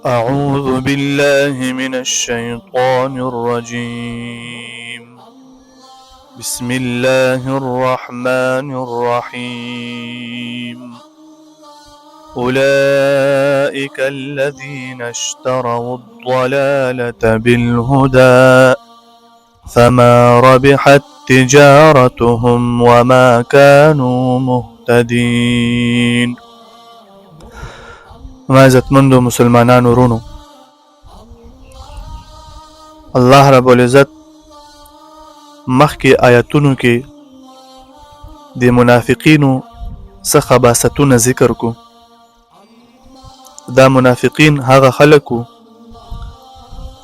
أعوذ بالله من الشيطان الرجيم. بسم الله الرحمن الرحيم. أولئك الذين اشتروا الضلالة بالهدى فما ربحت تجارتهم وما كانوا مهتدين. ما عزتمندو مسلمانانو ورونو، الله رب العزت مخکې آیاتونو کې د منافقینو څخه خباستونه ذکر کو. دا منافقین هغه خلک وو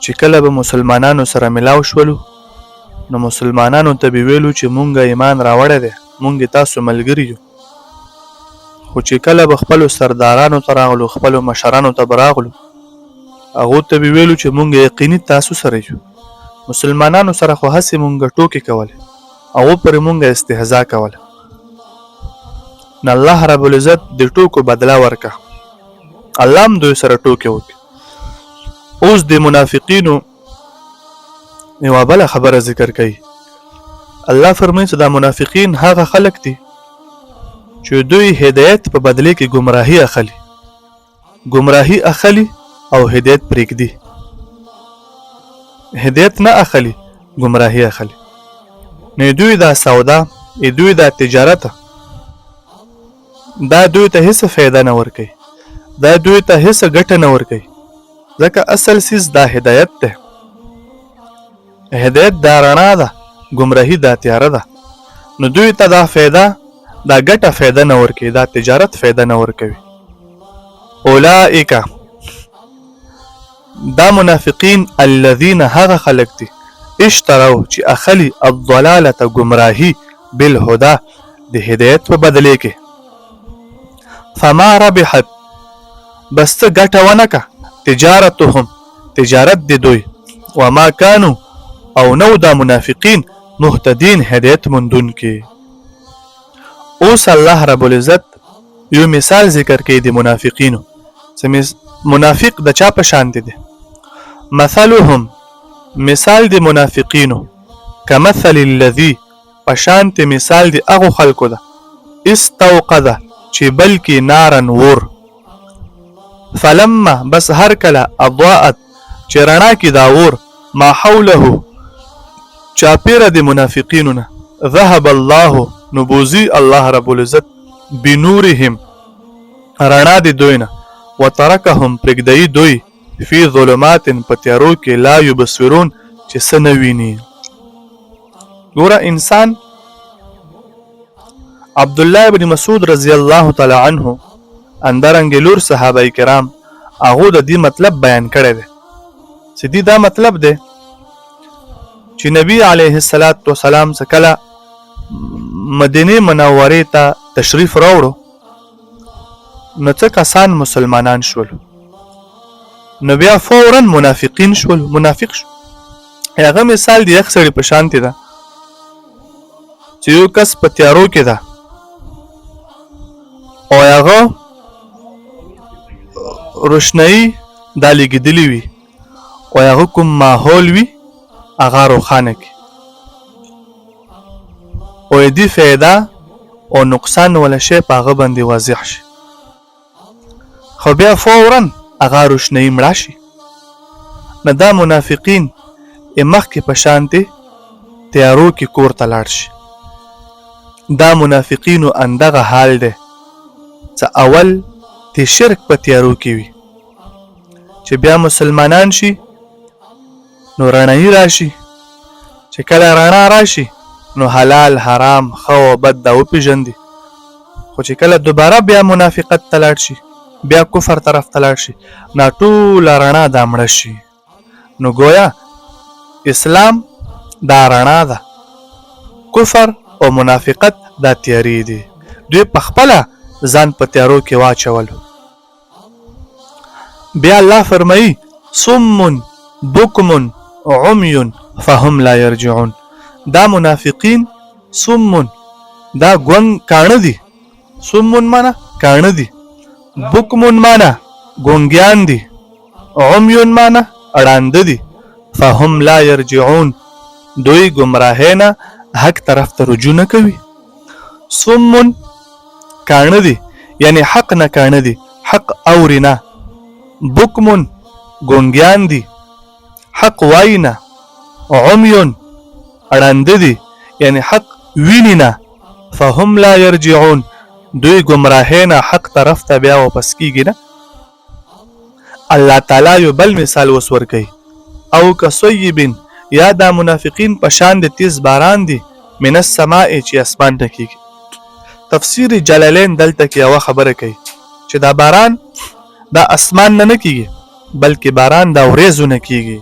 چې کله به مسلمانانو سره ملاو شولو نو مسلمانانو ته به ویلو چې مونږه ایمان راوړی دی، مونږ تاسو ملګري یو. خو چې کله به خپلو سردارانو ته راغلو، خپلو مشرانو ته به راغلو، هغو ته به ویلو چې مونږ یقیني تاسو سره یو. مسلمانانو سره خو هسې مونږ ټوکې کولې، هغو پرې مونږ استهزا کوله. نو الله رب العزت د ټوکو بدله ورکه، الله هم دوی سره ټوکې وکړي. اوس د منافقینو یوه بله خبره ذکر کوي. الله فرمایي چې دا منافقین هغه خلک دي چې دوی هدایت په بدله کې گمراهي اخلي او هدایت پرېږدي. هدایت نه اخلي، گمراهي اخلي. نو دوی دا سودا، دوی دا تجارت، دا دوی ته هیڅ فایده نه ورکوي، دا دوی ته هیڅ ګټه نه ورکوي، ځکه اصل سیز دا هدایت ده. هدایت دا رڼا ده، گمراهي دا تیاره ده. نو دوی ته دا فایده، دا ګټه فایده نه ورکوي، دا تجارت فایده نه ورکوي. اولئک دا منافقین الذین هغه خلق دي اشتروا چې اخلي الضلالة گمراهي بالهدى د هدایت په بدله کې. فما ربحت بس څه ګټه ونه که تجارتهم تجارت د دوی، وما كانوا او نو دا منافقین مهتدین هدایت مندون کې. اوس الله رب العزت یو مثال ذکر کوي د منافقینو. منافق د چا په شان دي؟ مثلهم مثال د منافقینو کمثل الذی په شانت مثال د هغو خلکو ده استوقد چې بلکې نارن ور، فلما بس هر کله اضاءت چې رڼا کې دا ور ما حوله چاپیره د منافقینو نه، ذهب الله نبوزی الله رب العزت بنورهم رڼا د دوی نه، وترکهم پرېږدی دوی فی ظلمات په تیارو کې لا یبصرون چې څه نه ویني. ګوره انسان عبدالله ابن مسعود رضی الله تعالی عنه اندرنګ لور صحابه کرام هغو د دې مطلب بیان کړی دی چې دې دا مطلب دی چې نبی علیه السلام څخه کله مدینه منورې ته تشریف راوړو نو څه کسان مسلمانان شولو، نو بیا فوراً منافقین شولو، منافق شو. هغه مثال د یخ سړي په شانتې ده چې یو کس په تیارو کې ده او هغه روشنایي دا لګېدلې وي او هغه کوم ماحول وي هغه روښانه کړي او دې فایده او نقصان ولا شی په هغه باندې واضح شي، خو بیا فوراً هغه روشنایي مړه شي. نه دا منافقین مخکې په شانتې تیارو کې کور ته لاړ شي. دا منافقینو اندغه حال دی چې اول د شرک په تیارو کې وي، چې بیا مسلمانان شي نو رڼایي راشي، چې کله رڼا راشي نو حلال حرام ښه او بد دا وپېژندي، خو چې کله دوباره بیا منافقت ته لاړ شي، بیا کفر طرف ته لاړ شي، نو ټوله رڼا دا مړه شي. نو گویا اسلام دا رڼا ده، کفر او منافقت دا تیاری دي. دوی په خپله ځان په تیارو کې واچولو. بیا الله فرمایي صم بکم عمی فهم لا یرجعون. دا منافقین صم دا ګونګ کاڼه دي، صم معنا کاڼه دي، بکم معنا ګونګیان دي، عمیون معنا اړانده دي، فهم لا یرجعون دوی گمراهی نه حق طرف ته رجوع نه کوي. صم کاڼه دي یعنی حق نه کاڼه دي، حق اوري نه. بکمن ګونګیان دي، حق وایي نه. عمیون اړانده دي یعنی حق ویني نه. فهم لا یرجعون دوی گمراهی نه حق طرف ته بیا واپس کیږي نه. الله تعالی یو بل مثال اوس ورکوي. او کصیب یا دا منافقین په شان د تیز باران دي من السماء چې اسمان ته کیږي. تفسیر جلالین دلته کې یوه خبره کوي چې دا باران دا اسمان نه کیږي بلکې باران دا وریځو نه کیږي.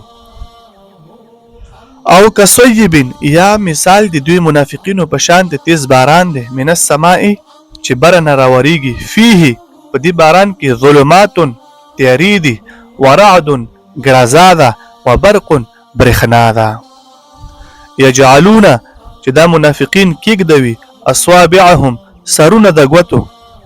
او کصیب یا مثال د دوی منافقینو په شان د تیز باران دی من السماء چې بره نه راوریږي فيه په دې باران کې ظلمات تیاری دي، ورعد ګرازا ده، وبرق برېښنا ده. یجعلون چې دا منافقین کیږدوي اصوابعهم سرونه د ګوتو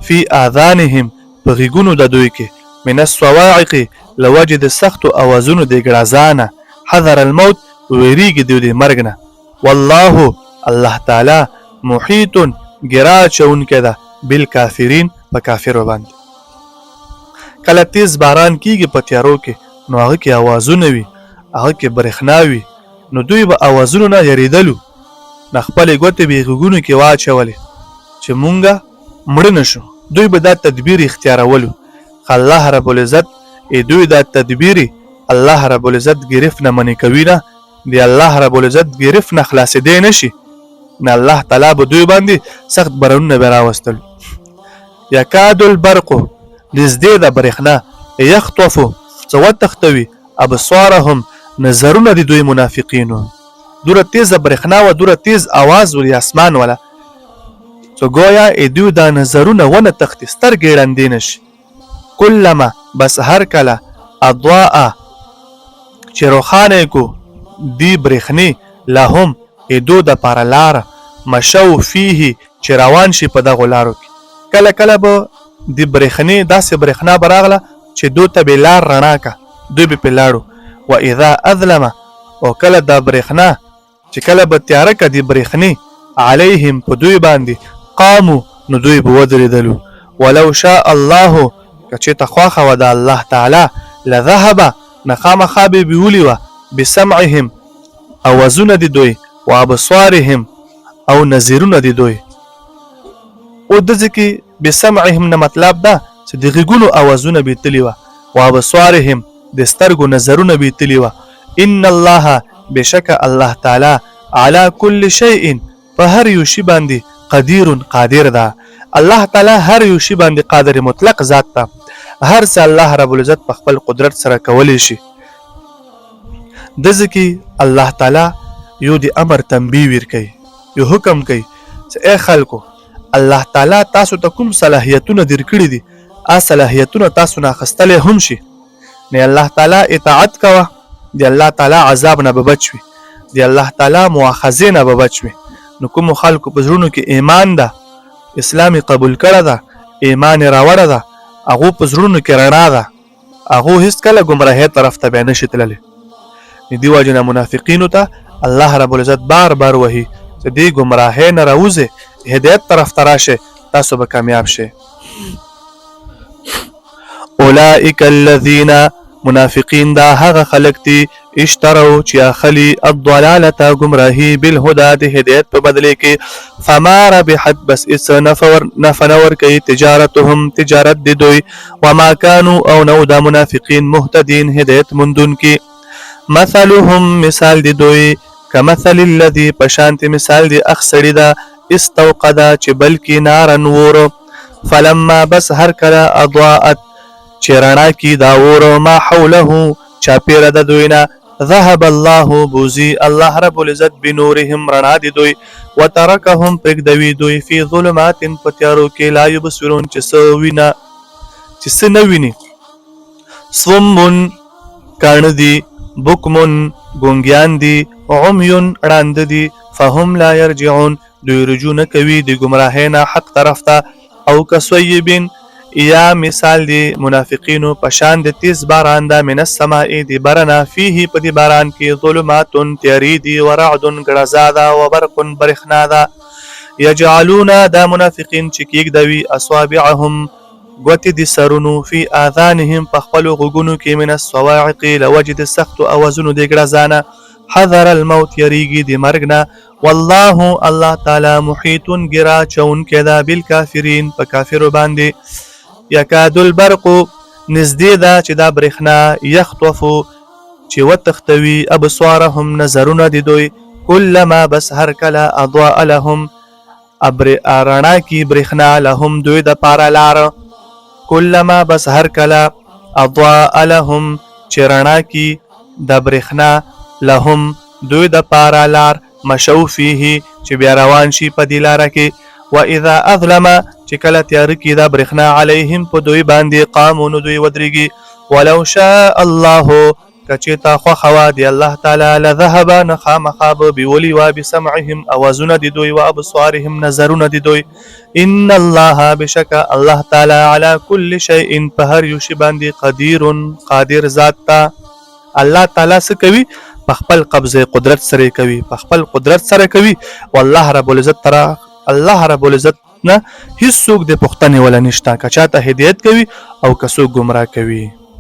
فی آذانهم په غیږونو د دوی کې من الصواعق لوجه د سختو اوازونو د ګرازانه حذر الموت ویریږي دوی د مرګ نه. والله الله تعالی محیط ګرا چونکې ده بالکافرین په کافرو باندې. کله تیز باران کیږي په تیارو کې نو هغه کې اوازونه وي، هغه کې برېښنا وي، نو دوی به اوازونو نه یریدلو، نه خپلې ګوتې به یې غوږونو کې واچولې چې مونږه مړه نه شو. دوی به دا تدبیر اختیارولو. الله رب العزت دوی دا تدبیر الله رب العزت گرفت نه منې کوي نه، دی الله رب العزت گرفت نه خلاصېدی نه شي، نه الله تعالی به دوی باندې سخت بارانونه به راوستل. یکاد البرق نږدې ده برېښنا یخطفو څه وتښتوي ابصارهم نظرونه د دوی منافقینو. دوره تیزه برېښنا وه، دوره تیز اواز ولې اسمان وله څو ګویا دوی دا نظرونه ونه تښتي سترګې ړندې نه شي. کلما بس هر کله اضواء چې روښانه کو دی برېښنې لهم دو د پاره لاره مشو فيه چې روان شي په دغو لارو کې. کله کله به د برېښنې داسې برېښنا به راغله چې دو ته به لار رڼا که دوی به پې لاړو. و اذا اظلم او کله دا برېښنا چې کله به تیاره که د برېښنې علیهم په دوی باندې قامو نو دوی به ودرېدلو. ولو شاء الله که چېرته خوښه وه د الله تعالی لذهب نه خامخا به بیولې وه بسمعهم اوازونه د دوی و ابصارهم او نظرونه د دوی. او دځې کې بسمعهم نه مطلب ده چې د غوږونو اوازونه به تللی وه و ابصارهم د سترګو نظرونه به تللی وه. ان الله بشک الله تعالی علی کل شیء په هر یو شي باندې قدیر قادر ده. الله تعالی هر یو شي باندې قادر مطلق ذات ده، هر څه الله رب العزت په خپل قدرت سره کولی شي. دځې کې الله تعالی یو د امر تنبیه ورکوي، یو حکم کوي چې ای خلکو الله تعالی تاسو ته کوم صلاحیتونه درکړي دي صلاحیتونه تاسو نه اخیستلی هم شي. نه الله تعالی اطاعت کوه، د الله تعالی عذاب نه به بچ وي، د الله تعالی مؤاخذې نه به بچ وي. نو کومو خلکو په زړونو کې ایمان ده، اسلام قبول کړی ده، ایمان یې راوړی ده، هغو په زړونو کې رڼا ده، هغو هېڅکله ګمراهۍ طرف ته بیا نشي تللی. د دې وجې نه منافقینو ته الله رب العزت بار بار وهي چې دې ګمراهۍ نه راوځئ، هدایت طرف ته راشئ، تاسو به کامیاب شئ. اولئک الذین منافقین دا هغه خلق دي اشتروا چې اخلي الضلالة گمراهی بالهدى د هدایت په بدله کې فما ربحت بس اس نفنور کوي تجارتهم تجارت د دوی وما كانوا او نو دا منافقین مهتدین هدایت مندون کې. مثلهم مثال د دوی کمثل الذي پشانت مثال د اخسړی دا استوقدا چې بلکې نارن ور فلما بس هر کله اضاءت چې رڼا کی دا ور ما حوله چاپیره د دوینا ذهب الله بوزي الله رب العزت بنورهم رڼا د دوی وترکهم پرګدوی دوی فی ظلمات پتیارو کې لا یبصرون چې سوینا چې سنویني صم کان دی بکمن ګونګیان دی عمیون اړاند دی فهم لا يرجعون دوی رجوع نه کوي د ګمراهۍ نه حق طرف ته. او کسویبین یا مثال دی منافقینو پشان د تیز باران دا من السماء دی برنا فيه په دی باران کې ظلمات تیاری دی ورعد ګړزا دا وبرق برخنا دا یجعلون دا منافقین چې کېږدوي اصابعهم ګوتې د سرونو فی آذانهم په خپلو غوږونو کې من الصواعق لوجد سختو اوازونو د ګړزانه حذر الموت یریږي د مرګ نه والله الله تعالی محیط ګرا چونکی دا بالکافرین په کافرو باندې یکاد البرق نزدې ده چې دا برېښنا یخطفو چې وتختوي ابصارهم نظرونه د دوی کلما بس هر کله اضاء لهم رڼا کی برېښنا لهم دوی د پاره لاره کلما بس هر کله اضاء لهم چې رڼا کی د برېښنا لهم دوی د پاره لار مشو فيه چې بیا روان شي په دې لاره کې واذا اظلم چې کله تیار کی دا برېښنا علیهم په دوی باندې قامو نو دوی ودرېږي ولو شاء الله کچېتا خوښه دی الله تعالی لذهب نخامخا به بیولي وا بسمعهم اوازونه د دوی و ابصارهم نظرونه د دوی ان الله بشک الله تعالی علی کل شیء په هر یو شی باندې قادر ذات تا الله تعالی څه کوي په خپل قبضه قدرت سره کوي په خپل قدرت سره کوي والله رب العزت ترى الله رب العزت نه هیڅ څوک د پښتنې ولا نشته که چاته هدایت کوي او که څوک گمراه کوي